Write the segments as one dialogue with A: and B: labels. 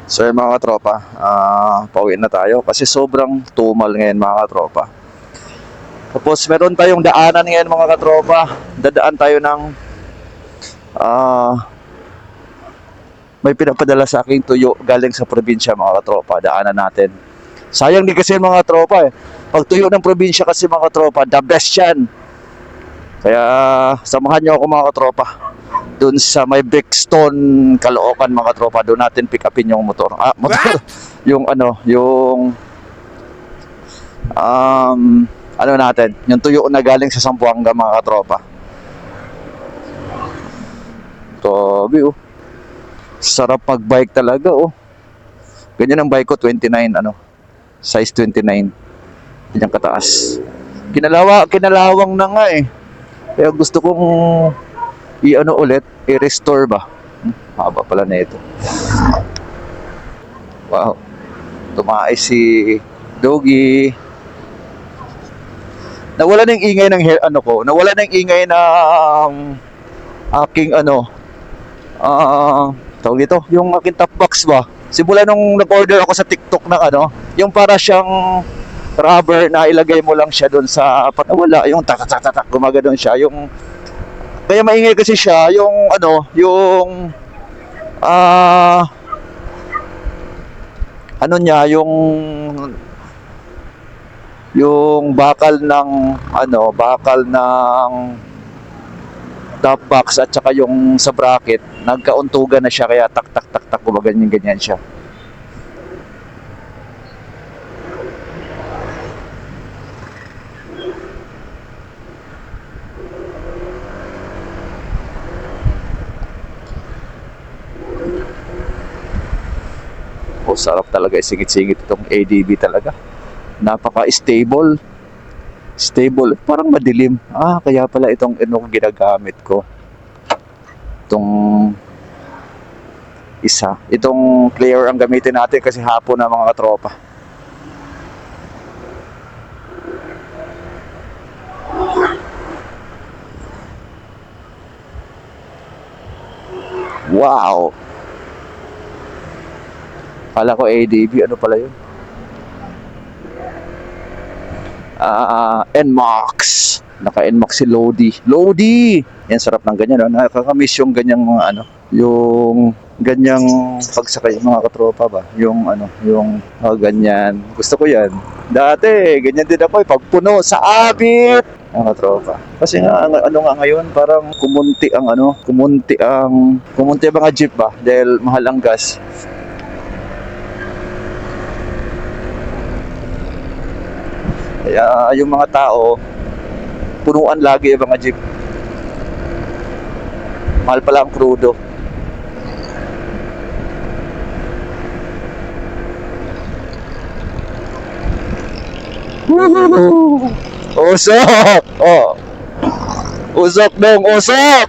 A: So yun mga katropa, pauwi na tayo kasi sobrang tumal ngayon mga katropa. Tapos meron tayong daanan ngayon mga katropa. Dadaan tayo ng may pinapadala sa aking tuyo galing sa probinsya mga katropa. Daanan natin. Sayang din kasi mga katropa eh. Pag tuyo ng probinsya kasi mga katropa, the best yan. Kaya samahan nyo ako mga katropa. Doon sa may Brixton, Caloocan mga tropa, doon natin pick upin yung motor. Motor. Yung ano natin, yung tuyo na galing sa Zamboanga mga katropa. Grabe oh. Sarap mag-bike talaga oh. Ganyan ang bike ko, 29 size 29. Ganyan kataas. Kinalawang na nga eh. Kaya gusto kong ulit, i-restore ba? Haba pala na ito. Wow. Tumaay si Doggy. Nawala ng ingay ng nawala ng ingay ng aking tawag dito, yung aking top box ba? Simula nung nag-order ako sa TikTok ng yung para siyang rubber na ilagay mo lang siya doon sa wala, yung tak gumagano siya, yung kaya maingay kasi siya, yung niya, yung bakal ng top box at saka yung sa bracket, nagkauntugan na siya, kaya tak ganyan siya. Sarap talaga, isingit-singit itong ADB talaga. Napaka-stable. Parang madilim. Kaya pala itong ginagamit ko. Itong isa. Itong clear ang gamitin natin kasi hapon na mga katropa. Wow! Kala ko ADB, ano pala yun? NMAX. Naka-NMAX si Lodi! Yan, sarap ng ganyan. Nakakamiss yung ganyang mga yung ganyang pagsakay mga katropa ba? Yung ganyan. Gusto ko yan. Dati, ganyan din ako pagpuno sa abit. Mga katropa. Kasi nga, ngayon, parang kumunti ang mga jeep ba? Dahil mahal ang gas. Kaya yung mga tao, punuan lagi yung mga jeep. Mahal pala ang krudo. Usok! Oh. Usok dong, usok!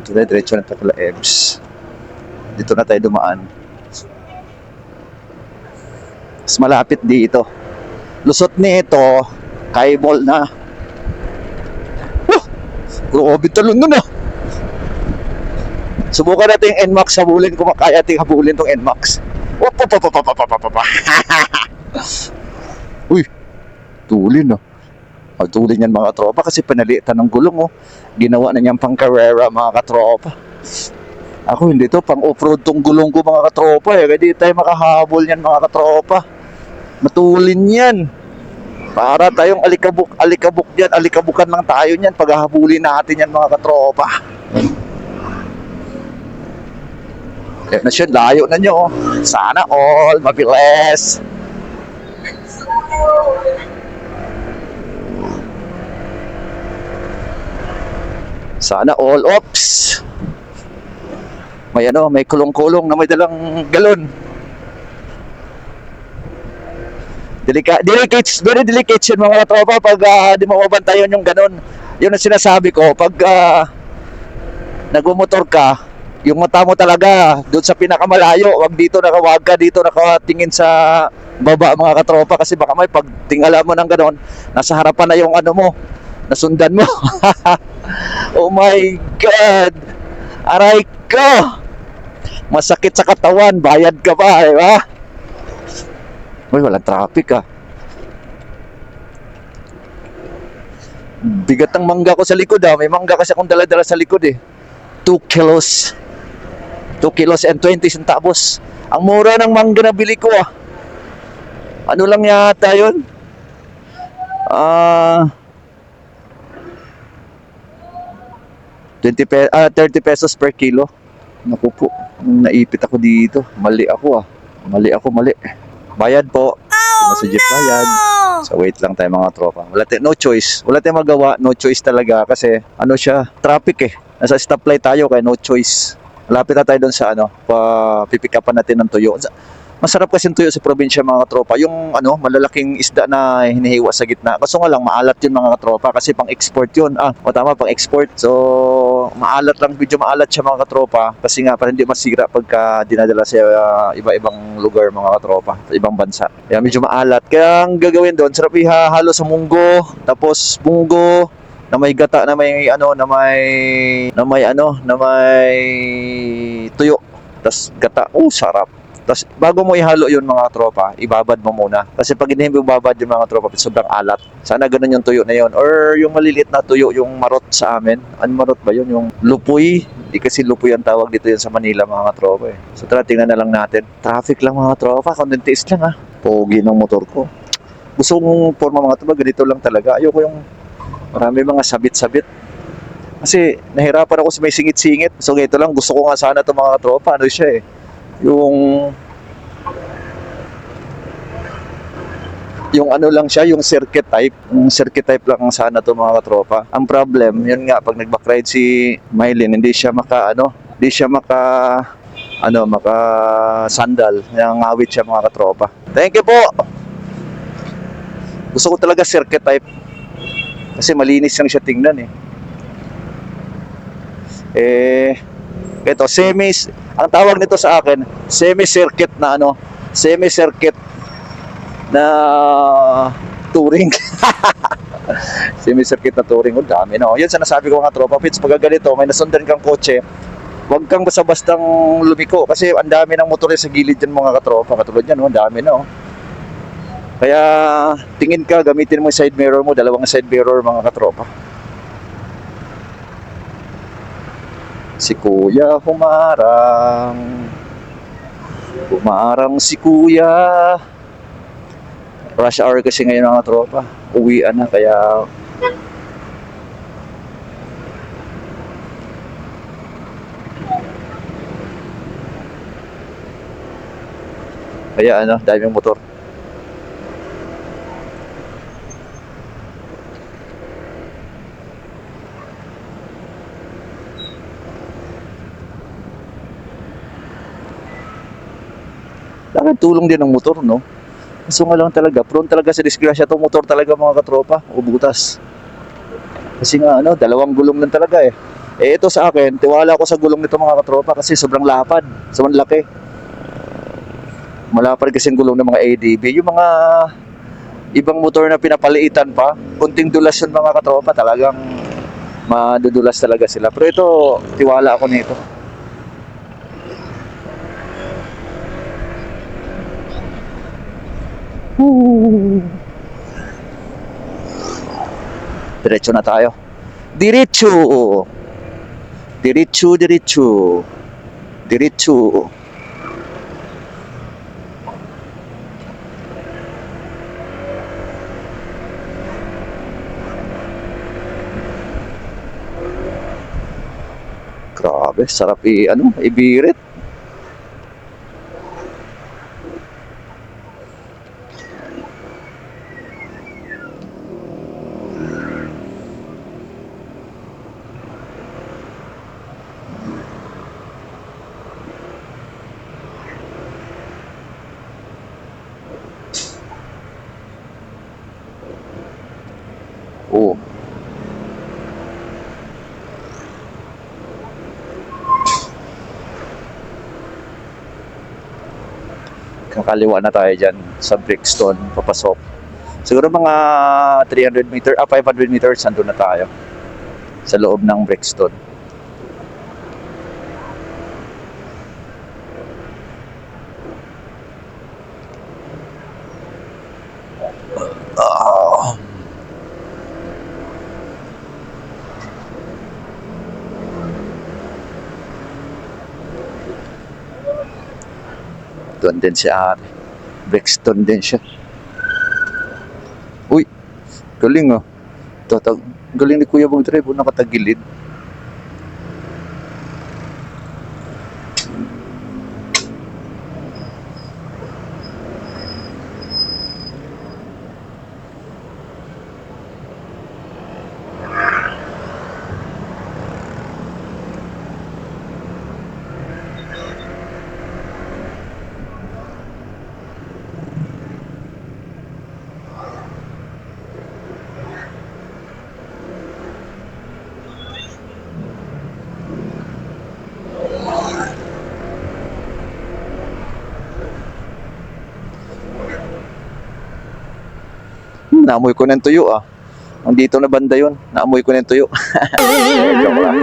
A: Dito na, diretso na tayo EBS. Dito na tayo dumaan. Mas malapit dito. Lusot nito, Kaibol na. Grabe talon nun Subukan natin yung NMAX, habulin kung makaya natin habulin tong NMAX. Uy, tulin Tulin yan mga tropa kasi panalitan ng gulong Ginawa na niyang pang Carrera mga katropa. Ako hindi to, pang off-road tong gulong ko mga katropa kaya di tayo makahabol yan mga katropa. Matulin yan. Para tayong alikabok yan, alikabukan lang tayo yan paghahabulin natin yan mga katropa. Yan na siya, layo na nyo. Sana all, mabilis. Sana all. Oops. May kulong-kulong na may dalang galon. Very delicate yun mga tropa pag di mo mabantayan yung ganon. Yun ang sinasabi ko, pag nagmumotor ka, Yung mata mo talaga, doon sa pinakamalayo, wag ka dito nakatingin sa baba mga katropa kasi baka may pagtingala mo ng ganon, nasa harapan na yung ano mo, nasundan mo. Oh my God! Aray ko! Masakit sa katawan, bayad ka pa, di ba? Uy, walang traffic ah. Bigat ng mangga ko sa likod ah. May mangga kasi akong dala-dala sa likod eh. 2 kilos. 2 kilos and 20 centavos. Ang mura ng mangga na bili ko ah. Ano lang yata yun? 30 pesos per kilo. Naku po, naipit ako dito. Mali ako ah. Mali. Bayad po. Nasa jeep bayad. So wait lang tayo mga tropa. No choice. Wala tayong magawa. No choice talaga kasi ano siya, traffic eh. Nasa stoplight tayo kaya no choice. Malapit na tayo doon sa ano, pipick upan natin ng tuyo. Masarap kasi yung tuyo sa probinsya mga katropa. Yung ano, malalaking isda na hinihiwa sa gitna. Kaso nga lang, maalat yun mga katropa kasi pang-export yun. Tama, pang-export. So, maalat lang, medyo maalat siya mga katropa. Kasi nga, para hindi masira pagka dinadala sa iba-ibang lugar mga katropa, sa ibang bansa. Kaya medyo maalat. Kaya ang gagawin doon, sarap ihahalo sa munggo. Tapos, munggo, na may gata, na may tuyo. Tapos gata, sarap. Tapos bago mo ihalo yun mga tropa, ibabad mo muna. Kasi pag hindi mo ibabad yung mga tropa, sobrang alat. Sana ganun yung tuyo na yun. Or yung maliliit na tuyo, yung marot sa amin. Ano marot ba yun? Yung lupoy. Hindi kasi lupoy ang tawag dito yun sa Manila mga tropa eh. So tara, tingnan na lang natin. Traffic lang mga tropa, konting tiis lang ah. Pogi ng motor ko. Gusto kong forma mga tropa, ganito lang talaga. Ayoko yung marami mga sabit-sabit. Kasi nahirapan ako sa may singit-singit. So ganito lang, gusto ko nga sana itong mga tropa. Ano siya eh. Yung ano lang siya, yung circuit type. Yung circuit type lang sana to mga katropa. Ang problem, yun nga, pag nag-backride si Mylene, hindi siya maka sandal. Nangawit siya mga katropa. Thank you po! Gusto ko talaga circuit type. Kasi malinis lang siya tingnan eh. Ito, ang tawag nito sa akin, semi-circuit na touring. Semi-circuit na touring, dami no. Yun sinasabi ko mga tropa, Pits, pag ganito, may nasundan kang kotse, huwag kang basta-bastang lumiko kasi ang dami ng motor sa gilid dyan mga katropa. Katulad yan, ang dami no. Kaya tingin ka, gamitin mo yung side mirror mo, dalawang side mirror mga katropa. Si Kuya humarang si Kuya. Rush hour kasi ngayon mga tropa. Uwian na kaya daming motor. Dapat tulong din ng motor, no? Kaso nga lang talaga, prone talaga sa disgrasya itong motor talaga mga katropa, o butas. Kasi nga, dalawang gulong lang talaga eh. Ito sa akin, tiwala ako sa gulong nito mga katropa kasi sobrang lapad, sobrang laki. Malapad kasi yung gulong ng mga ADB. Yung mga ibang motor na pinapaliitan pa, kunting dulas yun mga katropa, talagang madudulas talaga sila. Pero ito, tiwala ako nito. Diretso na tayo. Diretso. Grabe, sarap ibirit. Oh. Kakaliwa na tayo dyan sa Brixton, papasok. Siguro mga 500 meters, nandun na tayo. Sa loob ng Brixton. Ah. Doon din si Ari. Brixton din siya. Uy, galing oh. Galing ni Kuya mag-drive, nakatagilid. Naamoy ko ng tuyo ah. Nandito na banda yun. Naamoy ko ng tuyo. Joke lang.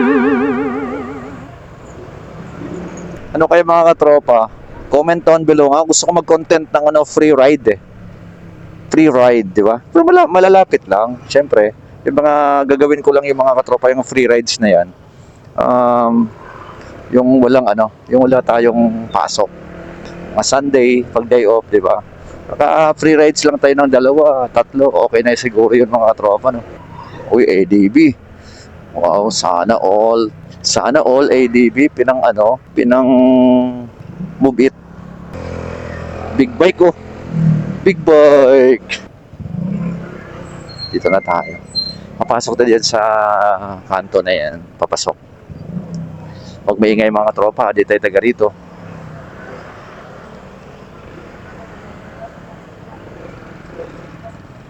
A: Ano kayo mga katropa? Comment down below nga. Gusto ko mag-content ng free ride eh. Free ride, di ba? Pero malalapit lang. Siyempre, yung mga gagawin ko lang yung mga katropa, yung free rides na yan. Yung yung wala tayong pasok. Mga Sunday, pag day off, di ba? Free rides lang tayo ng 2, 3, okay na siguro yun mga katropa, no? Uy, ADB. Wow, sana all ADB, pinang move it. Big bike oh. Big bike. Dito na tayo. Papasok na diyan sa kanto na yan. Papasok. Huwag maingay mga katropa, di tayo taga rito.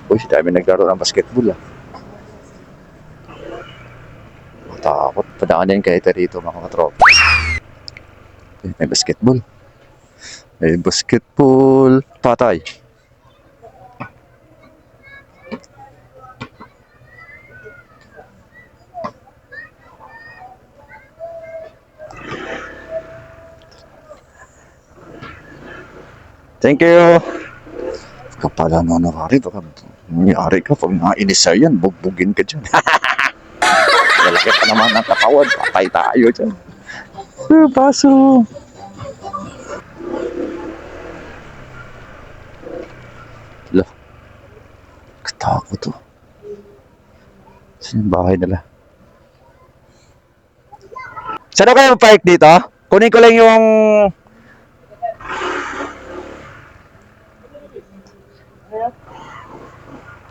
A: Uy, dami naglaro ng basketball ah. Takot. Padaanin kayo rito mga katropa. May basketball. May basketball. Patay. Thank you. Kapala mo na Ari, baka may-ari ka pag nainis sa'yo yan, bugbugin ka dyan. Lalaki pa naman ng katawan, patay tayo dyan. Paso. Lah, katako to. Saan yung bahay nila? Saan kayo park dito? Kunin ko lang yung...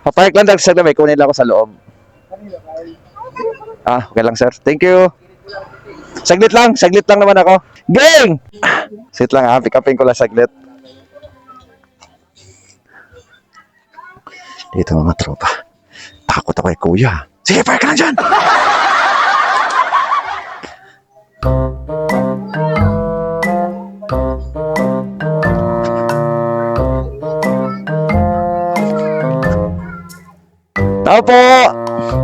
A: Papark lang dahil sa may kunin lang ako sa loob. Okay lang sir. Thank you. Saglit lang naman ako. Gang! Sit lang pick upin ko lang saglit. Dito mga tropa. Takot ako kay kuya. Sige, park ka lang dyan! Tao po!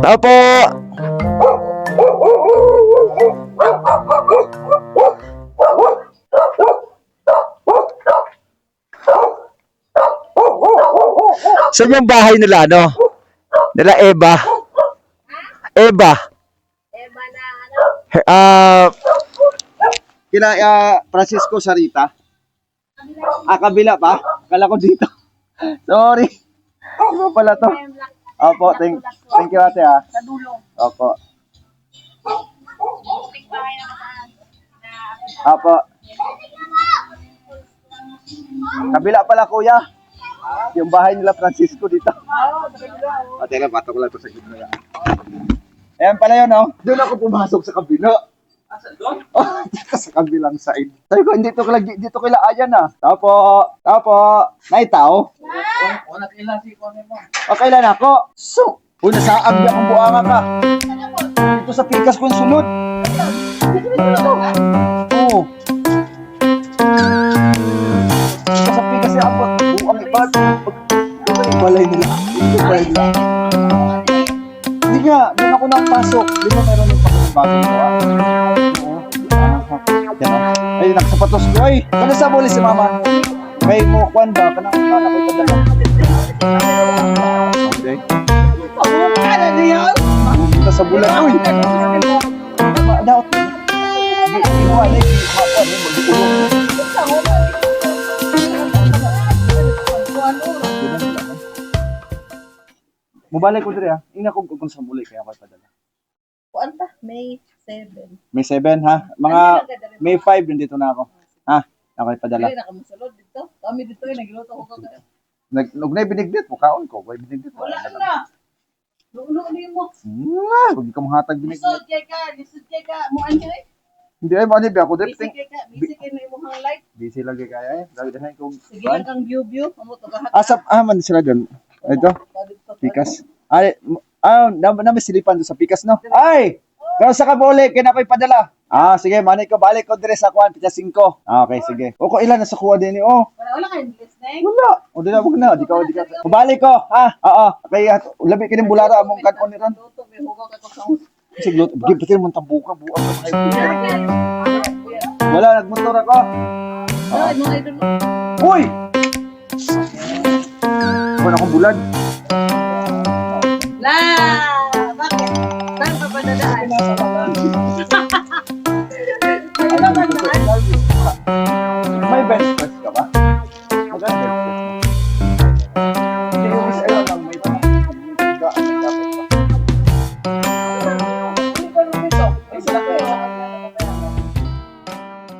A: Tao po! Saan yung bahay nila, ano? Nila Eva. Eva.
B: Eva na
C: Kila Francisco Sarita. Kabila pa? Kala ko dito. Sorry. Iba pala to. Opo, thank you ate ha.
B: sa dulo.
C: Opo.
B: Big bahay na mataas.
C: Opo. Kabila pala kuya. Yung bahay nila Francisco dito. Teka, patok ko lang ito sa gitna. Ayan pala yun, oh. Doon ako pumasok sa kabila. Doon? Dito sa kabilang side. Sabi ko, dito kila Ayan ah. Tapo. Naitaw?
D: Wala kailan si Kone mo.
C: Kailan ako? So, una sa agya kong buanga ka. Dito sa pikas ko yung sunod. Oo. Dito sa pikas kasi abot. Buang ipat. Balay nila. Balay nila. Hindi nga, doon ako napasok. Di ba meron yung pakapasok ko? Oo. Yan ah. Ay, nagsapatos ko. Ay, kano sa muli si mama? May mukuan ba? Kanang anak ko padala. Okay.
B: Ano niya?
C: Punta sa bulan. Uy! Daot. Ginawa na yung makuan. Magulong. Mubalik ko diri ha. Ina ko kung sa muli kaya ako padala.
B: Kuan ta? May 7.
C: May 7 ha. Mga May 5 nandito na ako. Ha? Ako padala.
B: Dili na kami sulod dito. Kami dito ay nagluto ko kagabi.
C: Nugnay binigdit mo kaon ko. Way binigdit.
B: Wala na. Lulo ni mo.
C: Huwag ka mahatag binigdit.
B: Lisod kay ka mo anjay.
C: Hindi ay mani ako dito.
B: Busy kay na imong light.
C: Busy lagi kaya eh. Lagi dahay ko.
B: Sige lang kang view amo to gahat.
C: Asap man sila doon. Ito. Pikas. Ay, namin silipan doon sa Pikas, no? Ay! Pero sa kabole, kinapay padala. Ah, sige, manay ko, balik ko dire sa kuwan, Pikas 5. Okay, sige. O, kung ilan na sa kuha din, oh.
B: Wala kay listening.
C: Wala. O, di na, wag na. Di ka. Balik ko, ha? Oo. Kaya, labi kining bulara, among kanon ni Ran.
B: Luto may hugaw ka ko sa
C: Sige, bikin mo tambuka, buang ka wala, nagmotor ako.
B: Ay, mga idol.
C: Uy! Wala akong bulan.
B: La! Bakit? Saan pa ba dadaan? Ano ba dadaan?
C: May bench press ka ba? Maganda bench press mo. Hindi yung isa yun ang may pangka.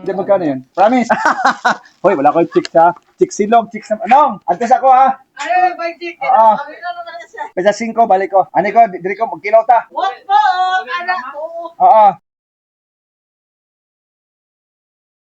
C: Hindi, magkano yun? Promise! Hoy, wala ko yung chicks ha. Chicks silog, chicks na... Anong? Antes ako ha.
B: Ano ba chicken?
C: Oo.
B: Kami na naman siya.
C: Pesa 5, balik ko. Ano ko, diri ko, magkilaw ta.
B: What po? Anak ko.
C: Oo.